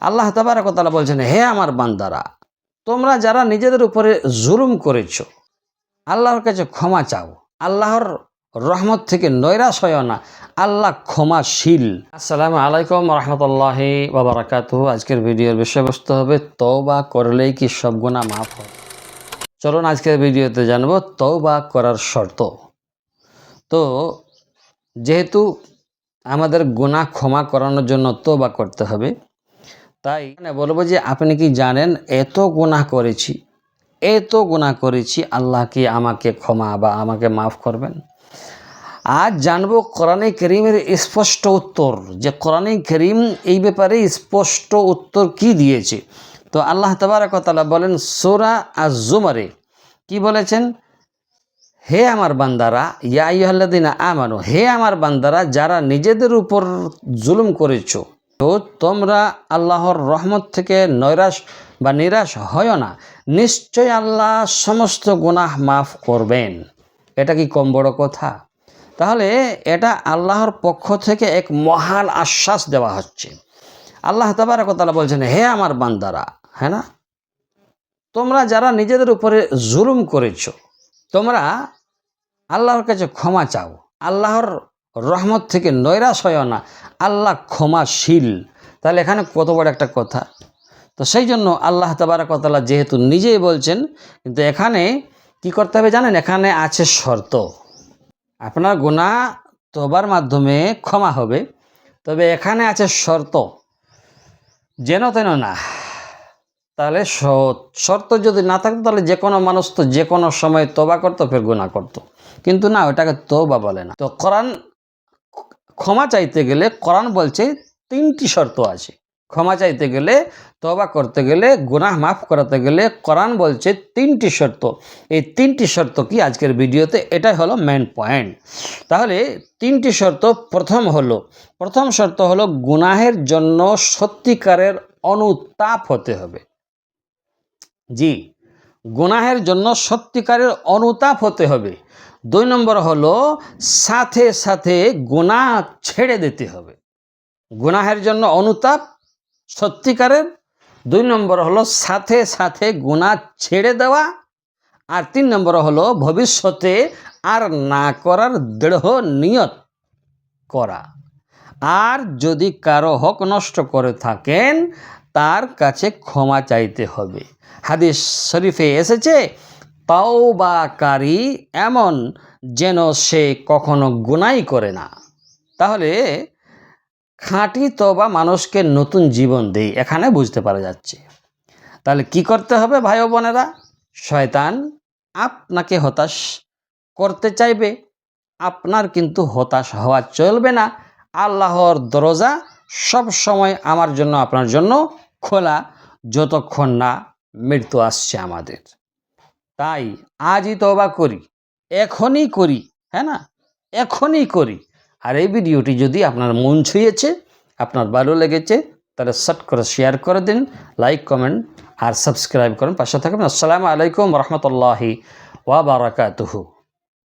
আল্লাহ তাবারক ওয়া তাআলা বলছেন, হে আমার বান্দারা, তোমরা যারা নিজেদের উপরে জুলুম করেছো আল্লাহর কাছে ক্ষমা চাও, আল্লাহর রহমত থেকে নৈরাশ হয় না, আল্লাহ ক্ষমাশীল। আসসালামু আলাইকুম রহমতুল্লাহি ওয়া বারাকাতুহু। আজকের ভিডিওর বিষয়বস্তু হবে তওবা করলেই কি সব গুনাহ মাফ হয়। চলুন আজকের ভিডিওতে জানবো তওবা করার শর্ত। তো যেহেতু আমাদের গুনাহ ক্ষমা করানোর জন্য তওবা করতে হবে, তাই বলবো যে আপনি কি জানেন এত গুনাহ করেছি, আল্লাহ কি আমাকে ক্ষমা বা আমাকে মাফ করবেন? আজ জানবো কোরআনে কারীমের স্পষ্ট উত্তর, যে কোরআনে কারীম এই ব্যাপারে স্পষ্ট উত্তর কি দিয়েছে। তো আল্লাহ তাবারক ওয়া তাআলা বলেন সূরা আজ-জুমারে কি বলেছেন, হে আমার বান্দারা, ইয়া আইয়ুহাল্লাযীনা আমানু, হে আমার বান্দারা যারা নিজেদের উপর জুলুম করেছো, তো তোমরা আল্লাহর রহমত থেকে নৈরাশ বা নিরাশ হয় না, নিশ্চয় আল্লাহ সমস্ত গুনাহ মাফ করবেন। এটা কি কম বড় কথা? তাহলে এটা আল্লাহর পক্ষ থেকে এক মহান আশ্বাস দেওয়া হচ্ছে। আল্লাহ তাবারক ওয়া তাআলা বলছেন, হে আমার বান্দারা, হ্যাঁ না, তোমরা যারা নিজেদের উপরে জুলুম করেছো, তোমরা আল্লাহর কাছে ক্ষমা চাও, আল্লাহর রহমত থেকে নৈরাশ হয় না, আল্লাহ ক্ষমাশীল। তাহলে এখানে কত বড় একটা কথা। তো সেই জন্য আল্লাহ তাবারক ওয়া তাআলা যেহেতু নিজেই বলছেন, কিন্তু এখানে কি করতে হবে জানেন, এখানে আছে শর্ত। আপনার গুনাহ তওবার মাধ্যমে ক্ষমা হবে, তবে এখানে আছে শর্ত, যেন তেন না। তাহলে শর্ত যদি না থাকতো তাহলে যে কোনো মানুষ তো যে কোনো সময় তওবা করতো, ফের গুনাহ করতো, কিন্তু না, ওটাকে তওবা বলে না। তো কোরআন ক্ষমা চাইতে গেলে কোরআন বলছে তিনটি শর্ত আছে। ক্ষমা চাইতে গেলে, তওবা করতে গেলে, গুনাহ মাফ করাতে গেলে কোরআন বলছে তিনটি শর্ত। এই তিনটি শর্ত কি আজকের ভিডিওতে, এটাই হলো মেন পয়েন্ট। তাহলে তিনটি শর্ত, প্রথম শর্ত হলো গুনাহের জন্য সত্যিকারের অনুতাপ হতে হবে। জি, গুনাহের জন্য সত্যিকারের অনুতাপ হতে হবে। 2 নম্বর হলো সাথে সাথে গুনাহ ছেড়ে দিতে হবে। গুনাহের জন্য অনুতাপ সত্যিকারের, 2 নম্বর হলো সাথে সাথে গুনাহ ছেড়ে দেওয়া, আর 3 নম্বর হলো ভবিষ্যতে আর না করার দৃঢ় নিয়ত করা। আর যদি কারো হক নষ্ট করে থাকেন তার কাছে ক্ষমা চাইতে হবে। হাদিস শরীফে এসেছে, তওবাকারী এমন যেন সে কখনো গুনাহই করে না। তাহলে খাঁটি তওবা মানুষকে নতুন জীবন দেয়, এখানে বুঝতে পারা যাচ্ছে। তাহলে কি করতে হবে ভাই ও বোনেরা? শয়তান আপনাকে হতাশ করতে চাইবে, আপনার কিন্তু হতাশ হওয়া চলবে না। আল্লাহর দরজা সব সময় আমার জন্য আপনার জন্য খোলা, যতক্ষণ না মৃত্যু আসছে আমাদের। তাই আজই তওবা করি, এখনই করি, হ্যাঁ না, এখনই করি। আর এই ভিডিওটি যদি আপনার মন ছুঁয়েছে, আপনার ভালো লেগেছে, তাহলে শর্ট করে শেয়ার করে দিন, লাইক, কমেন্ট আর সাবস্ক্রাইব করুন, পাশে থাকবেন। আসসালামু আলাইকুম রহমতুল্লাহি ওয়া বারাকাতুহু।